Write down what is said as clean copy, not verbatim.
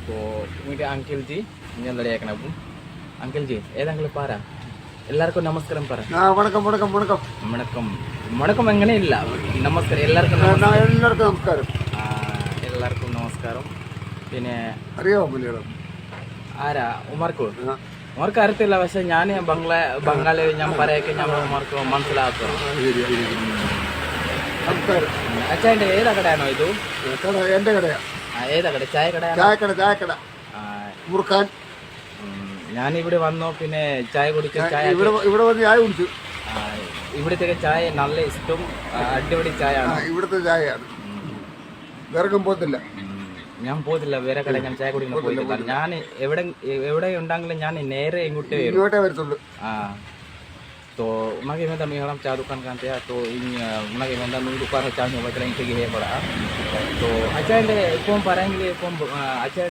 तो मेरे अंकल जी ഞാൻ റെഡിയാക്കണം അപ്പം അങ്കിൾ ജി ഏതെങ്കിലും പറ എല്ലാവർക്കും നമസ്കാരം പറ വണക്കം വണക്കം വണക്കം വണക്കം വണക്കം അങ്ങനെയില്ല നമസ്കാരം എല്ലാവർക്കും എല്ലാവർക്കും നമസ്കാരം. എല്ലാവർക്കും നമസ്കാരം. പിന്നെ അറിയാമോ മലയാളം? ആരാ ഉമാർക്ക് ഉമാർക്ക് അറിയത്തില്ല പക്ഷെ ഞാൻ ബംഗാളി ഞാൻ പറയൊക്കെ ഞാൻ ഉമാർക്ക് മനസ്സിലാക്കും. നമസ്കാരം. അച്ഛൻ്റെ ഏതാ കടയാണോ ഇത്? കട എൻ്റെ കടയാ. ഏതാ കട? ചായക്കട? ചായക്കട മുറുക്കാൻ. ഞാനിവിടെ വന്നു പിന്നെ ചായ കുടിച്ചു. ചായ ഇവിടെ വന്ന് ചായ കുടിച്ചു. ഇവിടുത്തെ ചായ നല്ല ഇഷ്ടം, അടിപൊളി ചായ ആണ്. ഇവിടുത്തെ ചായയാണ്, വേറെക്കും പോകത്തില്ല. ഞാൻ പോകത്തില്ല വേറെ കട, ഞാൻ ചായ കുടിക്കാൻ പോയിട്ടില്ല. ഞാൻ എവിടെ ഉണ്ടെങ്കിലും ഞാൻ നേരെ ഇങ്ങോട്ടേ വരത്തുള്ളൂ. तो उनके में मैं हम चाय दुकान करते हैं तो उनके में मैं दुकान चाय नहीं बचला इनके लिए पड़ा. तो अच्छा कौन पारेंगे कौन अच्छा